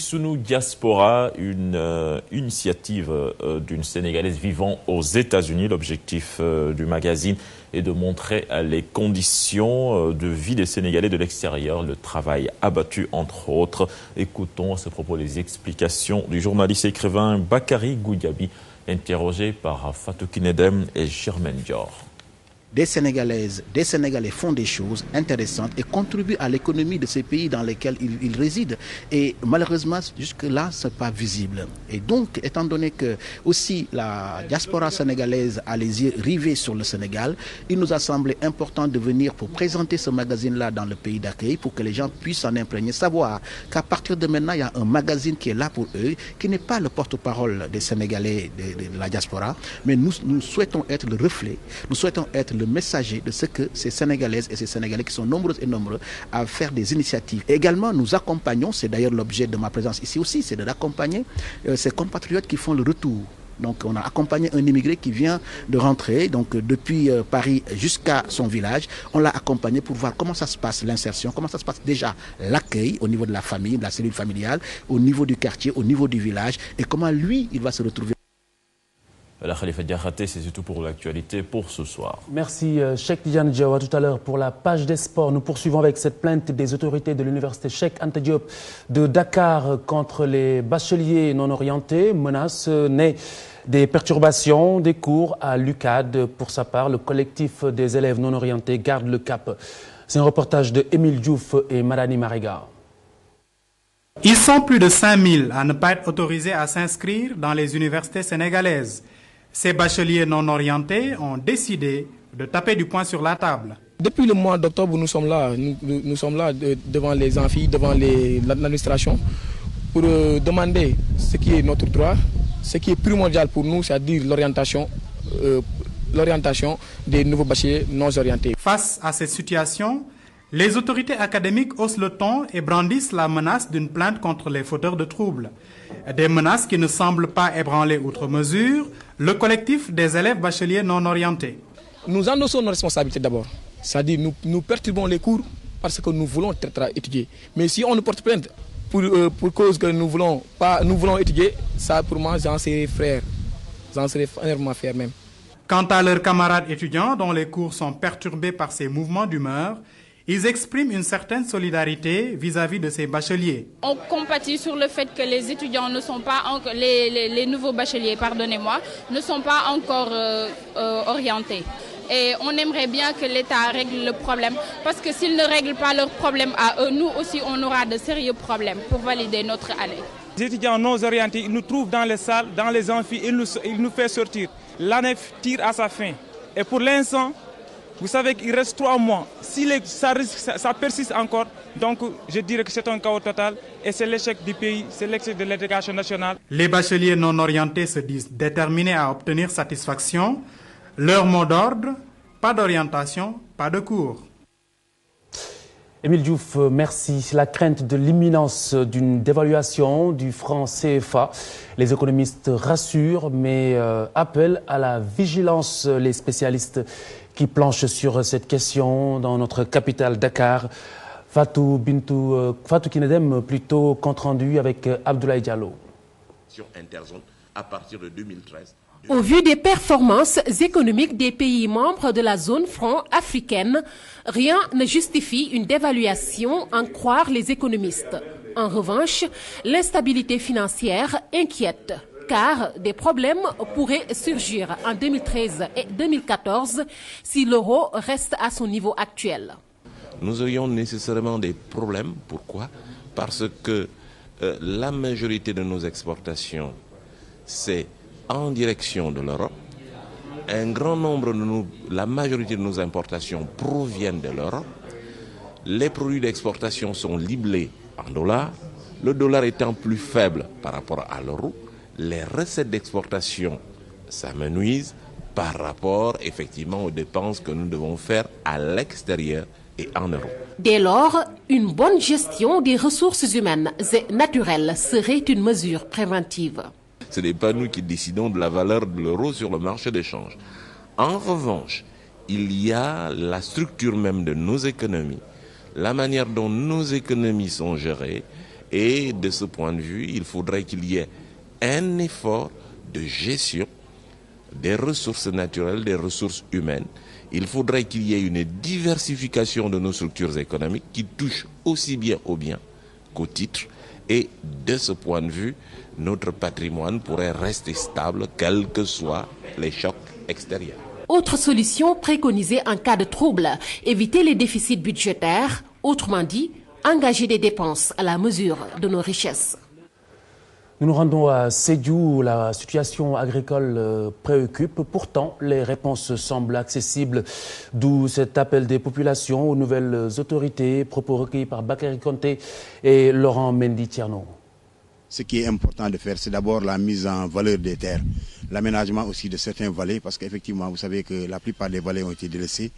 Sunu Diaspora, une initiative d'une Sénégalaise vivant aux États-Unis. L'objectif du magazine est de montrer les conditions de vie des Sénégalais de l'extérieur, le travail abattu entre autres. Écoutons à ce propos les explications du journaliste et écrivain Bakary Goudiaby, interrogé par Fatou Kinedem et Germaine Dior. Des Sénégalaises, des Sénégalais font des choses intéressantes et contribuent à l'économie de ces pays dans lesquels ils résident. Et malheureusement, jusque-là, ce n'est pas visible. Et donc, étant donné que aussi la diaspora sénégalaise a les yeux rivés sur le Sénégal, il nous a semblé important de venir pour présenter ce magazine-là dans le pays d'accueil pour que les gens puissent s'en imprégner, savoir qu'à partir de maintenant, il y a un magazine qui est là pour eux, qui n'est pas le porte-parole des Sénégalais de la diaspora, mais nous souhaitons être le reflet, nous souhaitons être le messager de ce que ces Sénégalaises et ces Sénégalais qui sont nombreuses et nombreux à faire des initiatives. Et également, nous accompagnons, c'est d'ailleurs l'objet de ma présence ici aussi, c'est d'accompagner ces compatriotes qui font le retour. Donc on a accompagné un immigré qui vient de rentrer, donc depuis Paris jusqu'à son village. On l'a accompagné pour voir comment ça se passe l'insertion, comment ça se passe déjà l'accueil au niveau de la famille, de la cellule familiale, au niveau du quartier, au niveau du village, et comment lui, il va se retrouver. La Khalifa Diakhaté, c'est tout pour l'actualité pour ce soir. Merci Cheikh Tidiane Diaw. À tout à l'heure pour la page des sports. Nous poursuivons avec cette plainte des autorités de l'université Cheikh Anta Diop de Dakar contre les bacheliers non orientés. Menace née des perturbations des cours à l'UCAD. Pour sa part, le collectif des élèves non orientés garde le cap. C'est un reportage de Émile Diouf et Marani Mariga. Ils sont plus de 5000 à ne pas être autorisés à s'inscrire dans les universités sénégalaises. Ces bacheliers non orientés ont décidé de taper du poing sur la table. Depuis le mois d'octobre, nous sommes là, devant les amphis, devant l'administration, pour demander ce qui est notre droit, ce qui est primordial pour nous, c'est-à-dire l'orientation des nouveaux bacheliers non orientés. Face à cette situation, les autorités académiques haussent le ton et brandissent la menace d'une plainte contre les fauteurs de troubles. Des menaces qui ne semblent pas ébranler outre mesure le collectif des élèves bacheliers non orientés. Nous endossons nos responsabilités d'abord. C'est-à-dire nous perturbons les cours parce que nous voulons étudier. Mais si on nous porte plainte pour cause que nous voulons étudier, ça pour moi j'en serais frère. J'en serais énormément fier même. Quant à leurs camarades étudiants dont les cours sont perturbés par ces mouvements d'humeur, ils expriment une certaine solidarité vis-à-vis de ces bacheliers. On compatit sur le fait que les étudiants ne sont pas encore, les nouveaux bacheliers, pardonnez-moi, ne sont pas encore orientés. Et on aimerait bien que l'État règle le problème, parce que s'il ne règle pas leurs problèmes à eux, nous aussi on aura de sérieux problèmes pour valider notre année. Les étudiants non orientés, ils nous trouvent dans les salles, dans les amphis, ils nous font sortir. L'année tire à sa fin. Et pour l'instant, vous savez qu'il reste 3 mois. Si ça persiste encore, donc je dirais que c'est un chaos total et c'est l'échec du pays, c'est l'échec de l'éducation nationale. Les bacheliers non orientés se disent déterminés à obtenir satisfaction. Leur mot d'ordre, pas d'orientation, pas de cours. Émile Diouf, merci. La crainte de l'imminence d'une dévaluation du franc CFA. Les économistes rassurent, mais appellent à la vigilance. Les spécialistes qui planchent sur cette question dans notre capitale Dakar. Fatou Kinedem, plutôt compte rendu avec Abdoulaye Diallo. Sur Interzone à partir de 2013. Au vu des performances économiques des pays membres de la zone franc africaine, rien ne justifie une dévaluation, en croire les économistes. En revanche, l'instabilité financière inquiète, car des problèmes pourraient surgir en 2013 et 2014 si l'euro reste à son niveau actuel. Nous aurions nécessairement des problèmes. Pourquoi? Parce que la majorité de nos exportations, c'est en direction de l'Europe. Un grand nombre la majorité de nos importations proviennent de l'Europe. Les produits d'exportation sont libellés en dollars. Le dollar étant plus faible par rapport à l'euro, les recettes d'exportation s'amenuisent par rapport effectivement aux dépenses que nous devons faire à l'extérieur et en euros. Dès lors, une bonne gestion des ressources humaines et naturelles serait une mesure préventive. Ce n'est pas nous qui décidons de la valeur de l'euro sur le marché d'échange. En revanche, il y a la structure même de nos économies, la manière dont nos économies sont gérées Et de ce point de vue, il faudrait qu'il y ait un effort de gestion des ressources naturelles, des ressources humaines. Il faudrait qu'il y ait une diversification de nos structures économiques qui touchent aussi bien aux biens qu'aux titres. Et de ce point de vue, notre patrimoine pourrait rester stable, quels que soient les chocs extérieurs. Autre solution préconisée en cas de trouble, éviter les déficits budgétaires, autrement dit, engager des dépenses à la mesure de nos richesses. Nous nous rendons à Sédhiou où la situation agricole préoccupe. Pourtant, les réponses semblent accessibles, d'où cet appel des populations aux nouvelles autorités, propos recueillis par Bakary Konté et Laurent Mendy Tierno. Ce qui est important de faire, c'est d'abord la mise en valeur des terres, l'aménagement aussi de certains vallées, parce qu'effectivement, vous savez que la plupart des vallées ont été délaissées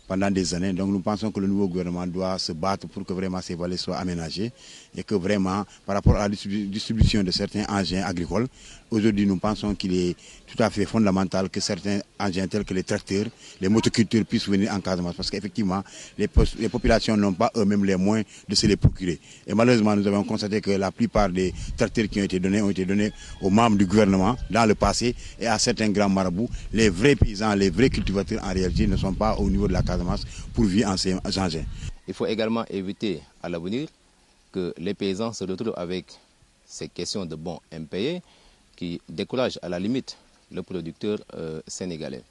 pendant des années. Donc nous pensons que le nouveau gouvernement doit se battre pour que vraiment ces vallées soient aménagées et que vraiment, par rapport à la distribution de certains engins agricoles, aujourd'hui nous pensons qu'il est tout à fait fondamental que certains engins tels que les tracteurs, les motocultures puissent venir en Casamance parce qu'effectivement, les populations n'ont pas eux-mêmes les moyens de se les procurer. Et malheureusement, nous avons constaté que la plupart des tracteurs qui ont été donnés aux membres du gouvernement dans le passé et à certains grands marabouts. Les vrais paysans, les vrais cultivateurs en réalité ne sont pas au niveau de la Casamance pour vivre en ces engins. Il faut également éviter à l'avenir que les paysans se retrouvent avec ces questions de bons impayés qui découragent à la limite le producteur sénégalais.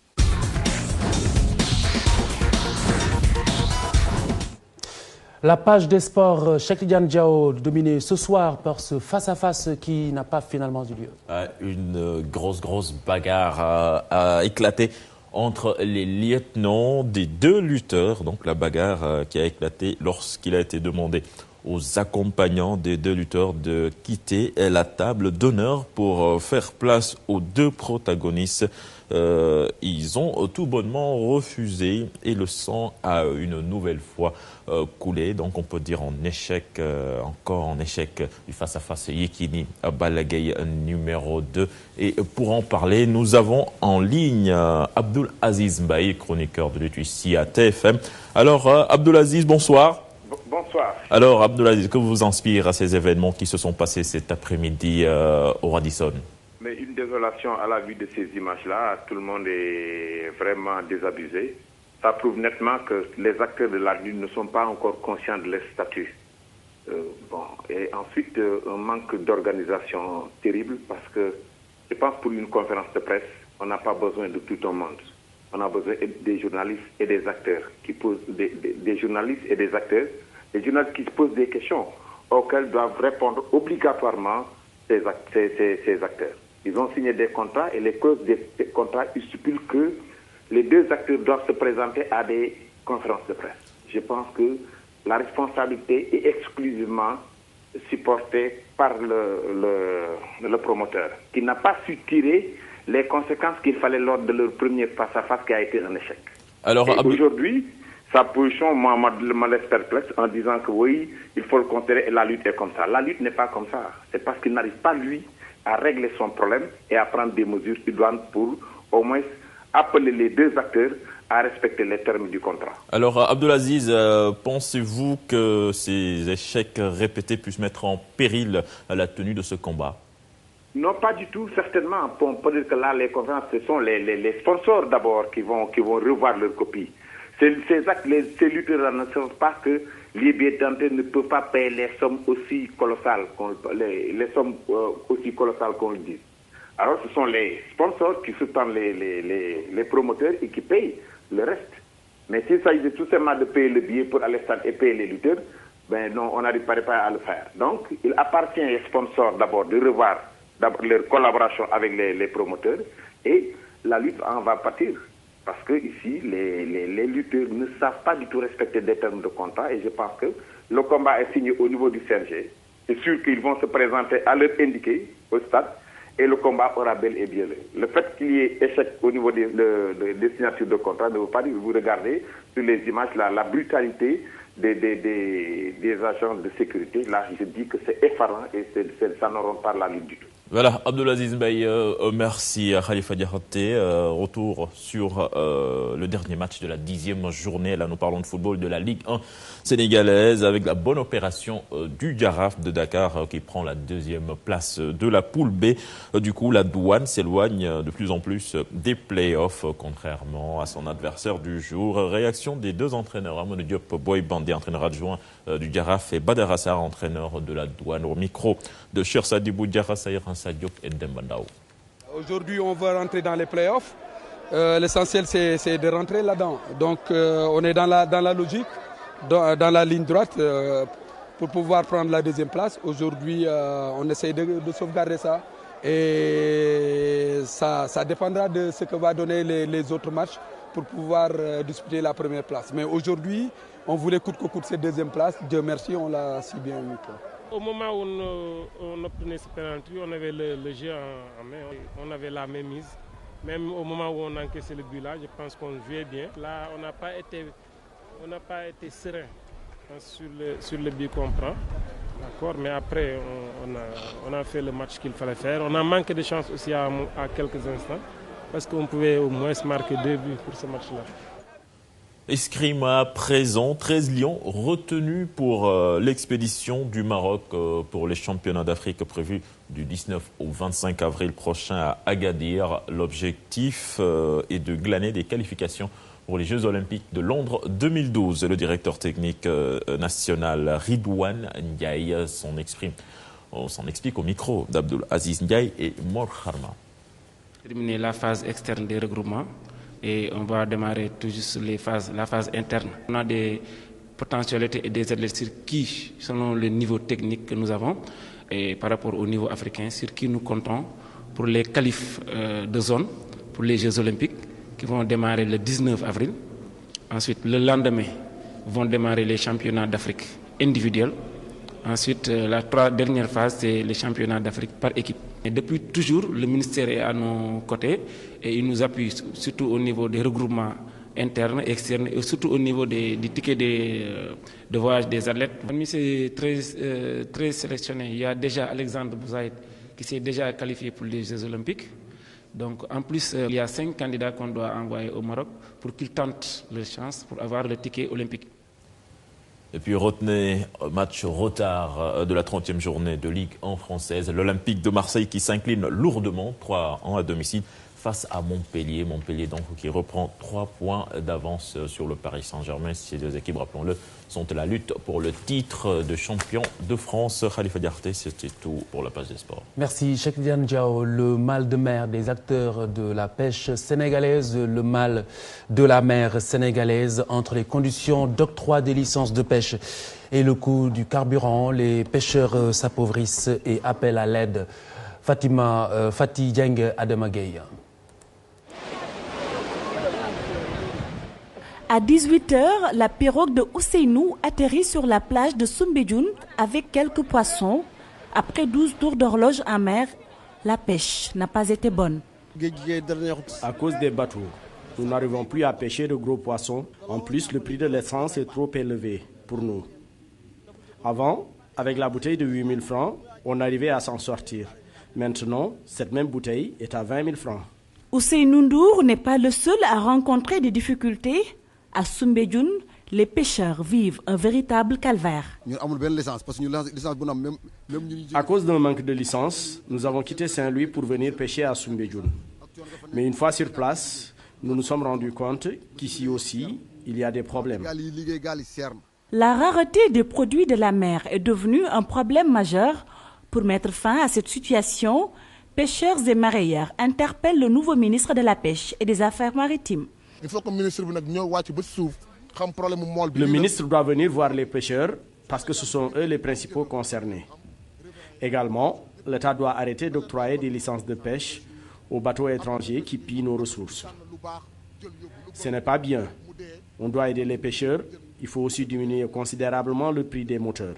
La page des sports, Cheikh Tidiane Diao, dominée ce soir par ce face-à-face qui n'a pas finalement eu lieu. Une grosse bagarre a éclaté entre les lieutenants des deux lutteurs. Donc la bagarre qui a éclaté lorsqu'il a été demandé aux accompagnants des deux lutteurs de quitter la table d'honneur pour faire place aux deux protagonistes. Ils ont tout bonnement refusé et le sang a une nouvelle fois coulé. Donc on peut dire encore en échec du face-à-face Yekini Balla Gaye numéro 2. Et pour en parler, nous avons en ligne Abdoul Aziz Mbaye, chroniqueur de lutte ici à TFM. Alors Abdoul Aziz, bonsoir. Bonsoir. Alors Abdoulaziz, que vous inspire à ces événements qui se sont passés cet après-midi au Radisson? Mais une désolation à la vue de ces images-là, tout le monde est vraiment désabusé. Ça prouve nettement que les acteurs de la lutte ne sont pas encore conscients de leur statut. Et ensuite, un manque d'organisation terrible parce que je pense pour une conférence de presse, on n'a pas besoin de tout un monde. On a besoin des journalistes et des acteurs qui posent des journalistes et des acteurs, des journalistes qui se posent des questions auxquelles doivent répondre obligatoirement ces acteurs. Ils ont signé des contrats et les clauses des contrats stipulent que les deux acteurs doivent se présenter à des conférences de presse. Je pense que la responsabilité est exclusivement supportée par le promoteur, qui n'a pas su tirer les conséquences qu'il fallait lors de leur premier face-à-face qui a été un échec. Alors, aujourd'hui, sa position me laisse perplexe en disant que oui, il faut le considérer et la lutte est comme ça. La lutte n'est pas comme ça. C'est parce qu'il n'arrive pas, lui, à régler son problème et à prendre des mesures idoines pour au moins appeler les deux acteurs à respecter les termes du contrat. Alors, Abdoulaziz, pensez-vous que ces échecs répétés puissent mettre en péril la tenue de ce combat? Non, pas du tout, certainement. On peut dire que là, les conférences, ce sont les sponsors d'abord qui vont revoir leur copie. Ces lutteurs ne savent pas que les billets d'entrée ne peuvent pas payer les sommes aussi colossales qu'on le dit. Alors, ce sont les sponsors qui soutiennent les promoteurs et qui payent le reste. Mais s'il s'agit tout simplement de payer le billet pour aller stade et payer les lutteurs, ben non, on n'arriverait pas à le faire. Donc, il appartient aux sponsors d'abord de revoir leur collaboration avec les promoteurs et la lutte en va partir. Parce que ici, les lutteurs ne savent pas du tout respecter des termes de contrat et je pense que le combat est signé au niveau du CNG. C'est sûr qu'ils vont se présenter à l'heure indiquée au stade et le combat aura bel et bien lieu. Le fait qu'il y ait échec au niveau des signatures de contrat ne veut pas dire que vous regardez sur les images la brutalité des agents de sécurité. Là, je dis que c'est effarant et ça ne rend pas la lutte du tout. Voilà, Abdelaziz Mbaye, merci à Khalifa Diakhaté. Retour sur le dernier match de la 10e journée. Là, nous parlons de football de la Ligue 1 sénégalaise avec la bonne opération du Jaraaf de Dakar qui prend la 2e place de la poule B. Du coup, la Douane s'éloigne de plus en plus des playoffs, contrairement à son adversaire du jour. Réaction des deux entraîneurs, Amadou Diop Boy Bandé, entraîneur adjoint du Jaraaf, et Badara Sarr, entraîneur de la Douane, au micro de Cheikh Sadibou Diarra Saïr Diop et Dembandao. Aujourd'hui, on va rentrer dans les playoffs. L'essentiel, c'est de rentrer là-dedans. Donc, on est dans la logique, dans la ligne droite pour pouvoir prendre la 2e place. Aujourd'hui, on essaie de sauvegarder ça. Et ça dépendra de ce que va donner les autres matchs pour pouvoir disputer la 1re place. Mais aujourd'hui, on voulait coûte que coûte cette 2e place. Dieu merci, on l'a si bien eu. Au moment où on obtenait ce penalty, on avait le jeu en main, on avait la même mise. Même au moment où on encaissait le but là, je pense qu'on jouait bien. Là, on n'a pas été serein sur le but qu'on prend. D'accord, mais après, on a fait le match qu'il fallait faire. On a manqué de chance aussi à quelques instants, parce qu'on pouvait au moins marquer 2 buts pour ce match-là. Escrime à présent, 13 lions retenus pour l'expédition du Maroc pour les championnats d'Afrique prévus du 19 au 25 avril prochain à Agadir. L'objectif est de glaner des qualifications pour les Jeux Olympiques de Londres 2012. Le directeur technique national Ridouane Ndiaye s'en explique au micro d'Abdelaziz Ndiaye et Mor Kharma. Terminer la phase externe des regroupements. Et on va démarrer tout juste la phase interne. On a des potentialités et des athlètes sur qui, selon le niveau technique que nous avons, et par rapport au niveau africain, sur qui nous comptons pour les qualifs de zone, pour les Jeux Olympiques, qui vont démarrer le 19 avril. Ensuite, le lendemain, vont démarrer les championnats d'Afrique individuels. Ensuite, la dernière phase, c'est les championnats d'Afrique par équipe. Et depuis toujours, le ministère est à nos côtés et il nous appuie surtout au niveau des regroupements internes et externes et surtout au niveau des tickets de voyage des athlètes. Parmi ces 13 sélectionnés, il y a déjà Alexandre Bouzaïd qui s'est déjà qualifié pour les Jeux Olympiques. Donc en plus, il y a 5 candidats qu'on doit envoyer au Maroc pour qu'ils tentent leur chance pour avoir le ticket olympique. Et puis retenez match retard de la 30e journée de Ligue 1 française. L'Olympique de Marseille qui s'incline lourdement 3-1 à domicile face à Montpellier. Montpellier donc qui reprend 3 points d'avance sur le Paris Saint-Germain. Ces deux équipes, rappelons-le, sont à la lutte pour le titre de champion de France. Khalifa Diakhaté, c'était tout pour la page des sports. Merci Cheikh Tidiane Diao. Le mal de mer des acteurs de la pêche sénégalaise, le mal de la mer sénégalaise entre les conditions d'octroi des licences de pêche et le coût du carburant. Les pêcheurs s'appauvrissent et appellent à l'aide. Fatih Dieng Adamagay. À 18h, la pirogue de Ousseynou atterrit sur la plage de Soumbédioune avec quelques poissons. Après 12 tours d'horloge en mer, la pêche n'a pas été bonne. À cause des bateaux, nous n'arrivons plus à pêcher de gros poissons. En plus, le prix de l'essence est trop élevé pour nous. Avant, avec la bouteille de 8 000 francs, on arrivait à s'en sortir. Maintenant, cette même bouteille est à 20 000 francs. Ousseynou Ndour n'est pas le seul à rencontrer des difficultés. À Soumbédioune, les pêcheurs vivent un véritable calvaire. À cause d'un manque de licence, nous avons quitté Saint-Louis pour venir pêcher à Soumbédioune. Mais une fois sur place, nous nous sommes rendus compte qu'ici aussi, il y a des problèmes. La rareté des produits de la mer est devenue un problème majeur. Pour mettre fin à cette situation, pêcheurs et mareyeurs interpellent le nouveau ministre de la Pêche et des Affaires maritimes. Le ministre doit venir voir les pêcheurs parce que ce sont eux les principaux concernés. Également, l'État doit arrêter d'octroyer des licences de pêche aux bateaux étrangers qui pillent nos ressources. Ce n'est pas bien. On doit aider les pêcheurs. Il faut aussi diminuer considérablement le prix des moteurs.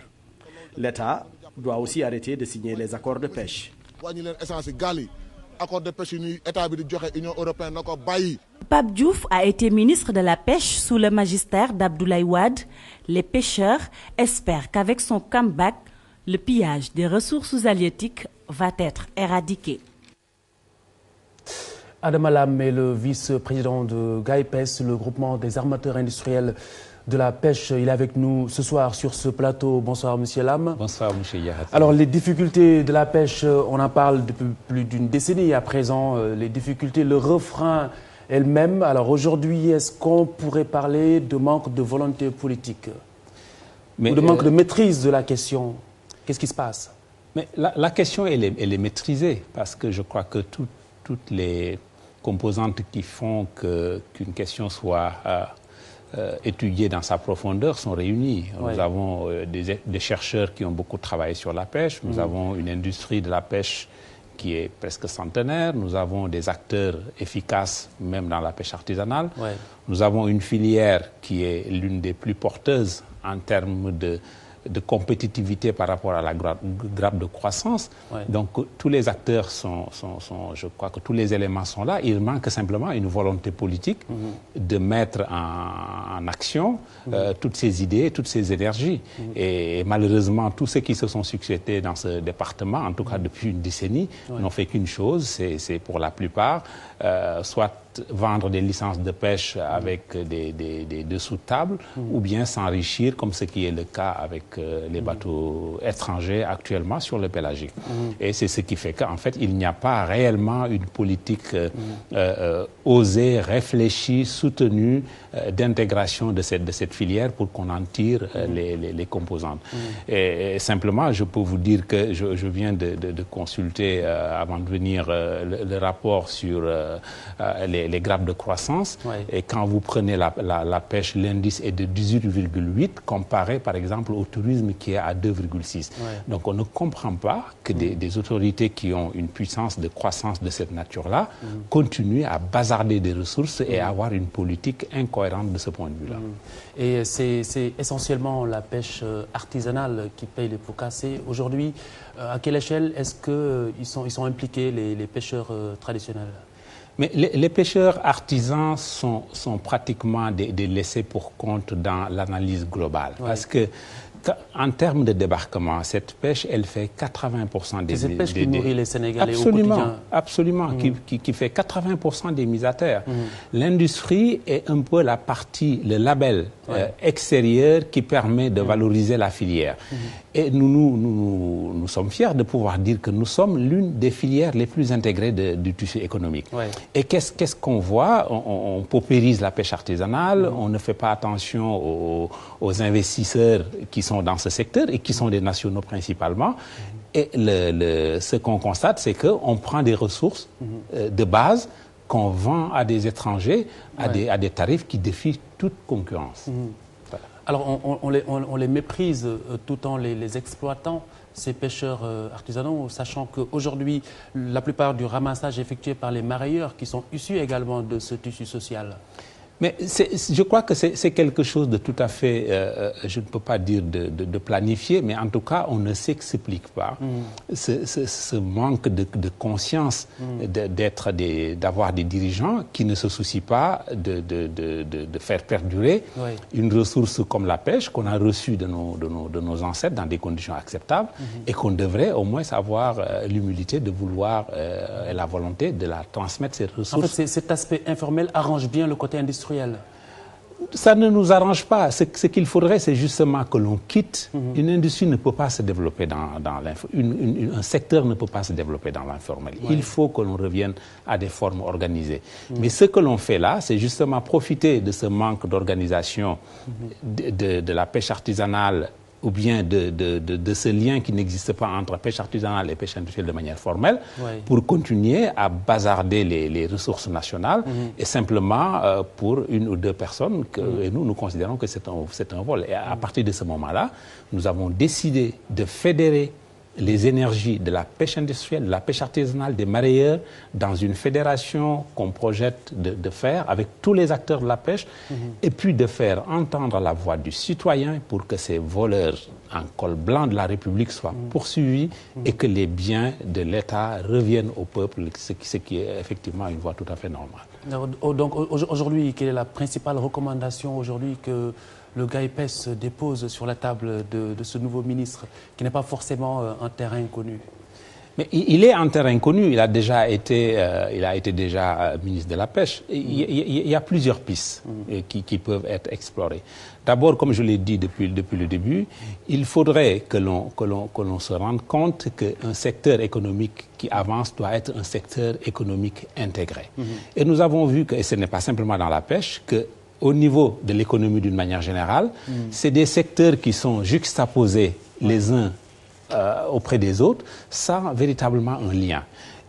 L'État doit aussi arrêter de signer les accords de pêche. Pape Diouf a été ministre de la Pêche sous le magistère d'Abdoulaye Wade. Les pêcheurs espèrent qu'avec son comeback, le pillage des ressources halieutiques va être éradiqué. Adam Alam est le vice-président de GAIPES, le groupement des armateurs industriels de la pêche. Il est avec nous ce soir sur ce plateau. Bonsoir, monsieur Lam. Bonsoir, monsieur Yahati. Alors, les difficultés de la pêche, on en parle depuis plus d'une décennie à présent. Les difficultés, le refrain est le même. Alors, aujourd'hui, est-ce qu'on pourrait parler de manque de volonté politique ou de manque de maîtrise de la question? Qu'est-ce qui se passe? Mais la question, elle est maîtrisée parce que je crois que toutes les composantes qui font qu'une question soit étudiée dans sa profondeur sont réunies. Ouais. Nous avons des chercheurs qui ont beaucoup travaillé sur la pêche. Nous avons une industrie de la pêche qui est presque centenaire. Nous avons des acteurs efficaces, même dans la pêche artisanale. Ouais. Nous avons une filière qui est l'une des plus porteuses en termes de compétitivité par rapport à la grappe de croissance. Ouais. Donc tous les acteurs je crois que tous les éléments sont là. Il manque simplement une volonté politique de mettre en action toutes ces idées, toutes ces énergies. Et malheureusement, tous ceux qui se sont succédés dans ce département, en tout cas depuis une décennie, n'ont fait qu'une chose, c'est pour la plupart, soit vendre des licences de pêche avec des dessous de table ou bien s'enrichir comme ce qui est le cas avec les bateaux étrangers actuellement sur le pélagique. Et c'est ce qui fait qu'en fait, il n'y a pas réellement une politique osée, réfléchie, soutenue d'intégration de cette filière pour qu'on en tire les composantes. Et simplement, je peux vous dire que je viens de consulter avant de venir le rapport sur les grappes de croissance. Ouais. Et quand vous prenez la pêche, l'indice est de 18,8 comparé par exemple au tourisme qui est à 2,6. Ouais. Donc on ne comprend pas que des autorités qui ont une puissance de croissance de cette nature-là continuent à bazarder des ressources et à avoir une politique incohérente de ce point de vue-là. Et c'est essentiellement la pêche artisanale qui paye les pots cassés. Aujourd'hui, à quelle échelle est-ce qu'ils sont impliqués les pêcheurs traditionnels? Mais les pêcheurs artisans sont pratiquement des laissés pour compte dans l'analyse globale. Ouais. Parce que en termes de débarquement, cette pêche, elle fait 80% des... C'est cette pêche qui nourrit les Sénégalais au quotidien. Absolument, qui fait 80% des mises à terre. L'industrie est un peu la partie, le label extérieur qui permet de valoriser la filière. Et nous sommes fiers de pouvoir dire que nous sommes l'une des filières les plus intégrées du tissu économique. Ouais. Et qu'est-ce qu'on voit? On paupérise la pêche artisanale, on ne fait pas attention aux investisseurs qui sont dans ce secteur et qui sont des nationaux principalement. Et ce qu'on constate, c'est qu'on prend des ressources de base qu'on vend à des étrangers à des tarifs qui défient toute concurrence. Voilà. Alors on les méprise tout en les exploitant, ces pêcheurs artisanaux, sachant qu'aujourd'hui, la plupart du ramassage est effectué par les marailleurs qui sont issus également de ce tissu social. Mais je crois que c'est quelque chose de tout à fait, je ne peux pas dire de planifié, mais en tout cas, on ne s'explique pas ce manque de conscience d'avoir des dirigeants qui ne se soucient pas de faire perdurer une ressource comme la pêche qu'on a reçue de nos ancêtres dans des conditions acceptables et qu'on devrait au moins avoir l'humilité de vouloir et la volonté de la transmettre, cette ressource. En fait, cet aspect informel arrange bien le côté industriel. Ça ne nous arrange pas. Ce qu'il faudrait, c'est justement que l'on quitte. Une industrie ne peut pas se développer dans un secteur ne peut pas se développer dans l'informel. Ouais. Il faut que l'on revienne à des formes organisées. Mais ce que l'on fait là, c'est justement profiter de ce manque d'organisation de la pêche artisanale ou bien de ce lien qui n'existe pas entre pêche artisanale et pêche industrielle de manière formelle, pour continuer à bazarder les ressources nationales et simplement pour une ou deux personnes, et nous considérons que c'est un vol. Et à partir de ce moment-là, nous avons décidé de fédérer les énergies de la pêche industrielle, de la pêche artisanale, des mareyeurs, dans une fédération qu'on projette de faire avec tous les acteurs de la pêche, et puis de faire entendre la voix du citoyen pour que ces voleurs en col blanc de la République soient poursuivis et que les biens de l'État reviennent au peuple, ce qui est effectivement une voie tout à fait normale. Donc aujourd'hui, quelle est la principale recommandation aujourd'hui que le GAIPES dépose sur la table de ce nouveau ministre, qui n'est pas forcément un terrain inconnu? Mais il est en terrain connu, il a été ministre de la Pêche. Il y a plusieurs pistes qui peuvent être explorées. D'abord, comme je l'ai dit depuis le début, il faudrait que l'on se rende compte qu'un secteur économique qui avance doit être un secteur économique intégré. Et nous avons vu que, et ce n'est pas simplement dans la pêche, qu'au niveau de l'économie d'une manière générale, c'est des secteurs qui sont juxtaposés les uns auprès des autres, sans véritablement un lien.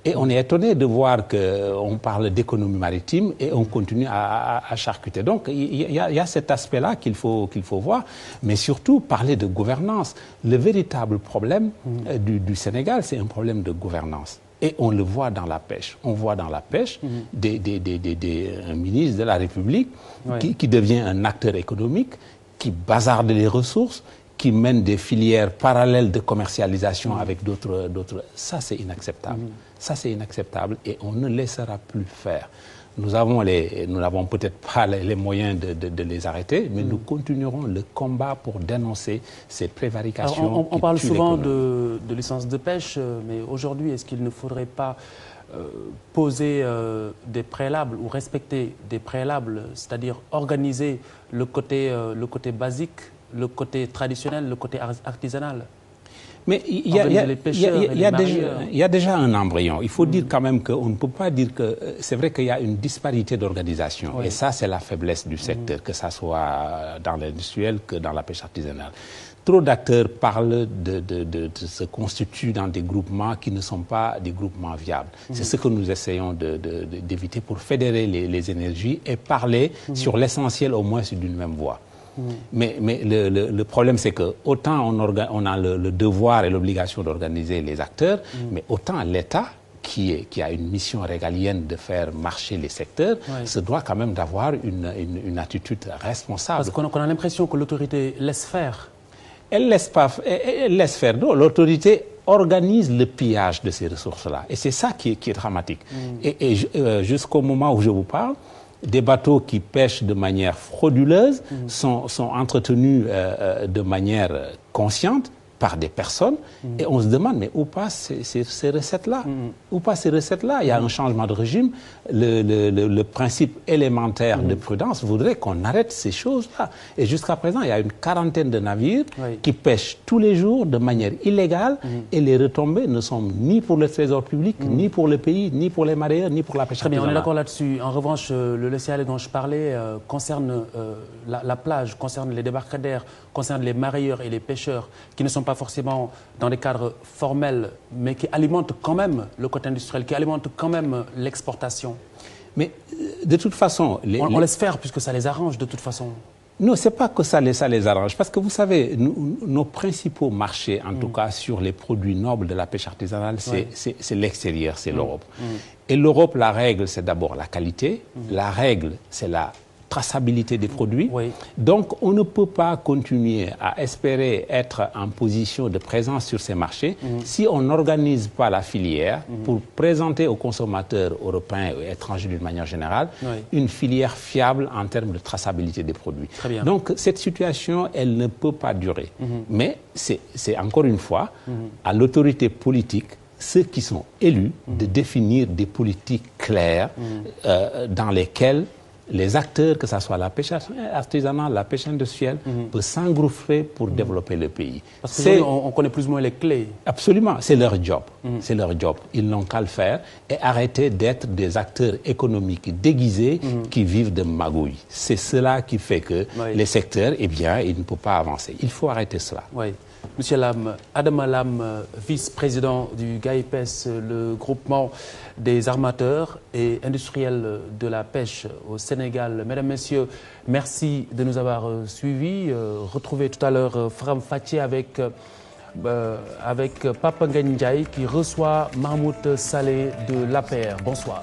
Et on est étonné de voir qu'on parle d'économie maritime et on continue à charcuter. Donc il y a cet aspect-là qu'il faut voir, mais surtout parler de gouvernance. Le véritable problème du Sénégal, c'est un problème de gouvernance. Et on le voit dans la pêche. On voit dans la pêche un ministre de la République qui devient un acteur économique, qui bazarde les ressources, qui mènent des filières parallèles de commercialisation avec d'autres. Ça, c'est inacceptable. Ça, c'est inacceptable et on ne laissera plus faire. Nous n'avons peut-être pas les moyens de les arrêter, mais nous continuerons le combat pour dénoncer ces prévarications. Alors, on parle souvent de licence de pêche, mais aujourd'hui, est-ce qu'il ne faudrait pas poser des préalables ou respecter des préalables, c'est-à-dire organiser le côté basique, le côté traditionnel, le côté artisanal? Mais il y a déjà un embryon. Il faut dire quand même qu'on ne peut pas dire que... C'est vrai qu'il y a une disparité d'organisation. Et ça, c'est la faiblesse du secteur, que ça soit dans l'industriel que dans la pêche artisanale. Trop d'acteurs parlent de se constituer dans des groupements qui ne sont pas des groupements viables. C'est ce que nous essayons d'éviter pour fédérer les énergies et parler sur l'essentiel au moins d'une même voix. Mais le problème, c'est que autant on a le devoir et l'obligation d'organiser les acteurs, mais autant l'État, qui a une mission régalienne de faire marcher les secteurs, se doit quand même d'avoir une attitude responsable. Parce qu'on a l'impression que l'autorité laisse faire. Elle laisse faire. Non, l'autorité organise le pillage de ces ressources-là. Et c'est ça qui est dramatique. Et jusqu'au moment où je vous parle, des bateaux qui pêchent de manière frauduleuse sont entretenus de manière consciente par des personnes et on se demande mais où passent ces recettes-là? Où passent ces recettes-là? Il y a un changement de régime. Le principe élémentaire de prudence voudrait qu'on arrête ces choses-là. Et jusqu'à présent, il y a une quarantaine de navires qui pêchent tous les jours de manière illégale et les retombées ne sont ni pour le trésor public, ni pour le pays, ni pour les mareyeurs, ni pour la pêche artisanale. Très bien, on est d'accord là-dessus. En revanche, le laisser-aller dont je parlais concerne la plage, concerne les débarcadères, concerne les mareyeurs et les pêcheurs qui ne sont pas forcément dans des cadres formels, mais qui alimentent quand même le côté industriel, qui alimentent quand même l'exportation. Mais de toute façon... On laisse faire puisque ça les arrange de toute façon. Non, ce n'est pas que ça les arrange. Parce que vous savez, nos principaux marchés, en tout cas sur les produits nobles de la pêche artisanale, c'est l'extérieur, c'est l'Europe. Et l'Europe, la règle, c'est d'abord la qualité. La règle, c'est la traçabilité des produits. Donc, on ne peut pas continuer à espérer être en position de présence sur ces marchés si on n'organise pas la filière pour présenter aux consommateurs européens et étrangers d'une manière générale une filière fiable en termes de traçabilité des produits. Donc, cette situation, elle ne peut pas durer. Mais c'est encore une fois à l'autorité politique, ceux qui sont élus, de définir des politiques claires dans lesquelles les acteurs, que ce soit la pêche artisanale, la pêche industrielle, peuvent s'engouffrer pour développer le pays. Parce qu'on connaît plus ou moins les clés. Absolument, c'est leur job. C'est leur job. Ils n'ont qu'à le faire et arrêter d'être des acteurs économiques déguisés qui vivent de magouilles. C'est cela qui fait que les secteurs, eh bien, ils ne peuvent pas avancer. Il faut arrêter cela. Monsieur Lam, Adama Lam, vice-président du GAIPES, le groupement des armateurs et industriels de la pêche au Sénégal. Mesdames, Messieurs, merci de nous avoir suivis. Retrouvez tout à l'heure Fram Fatih avec Papa Ndiaye qui reçoit Mahmoud Saleh de l'APR. Bonsoir.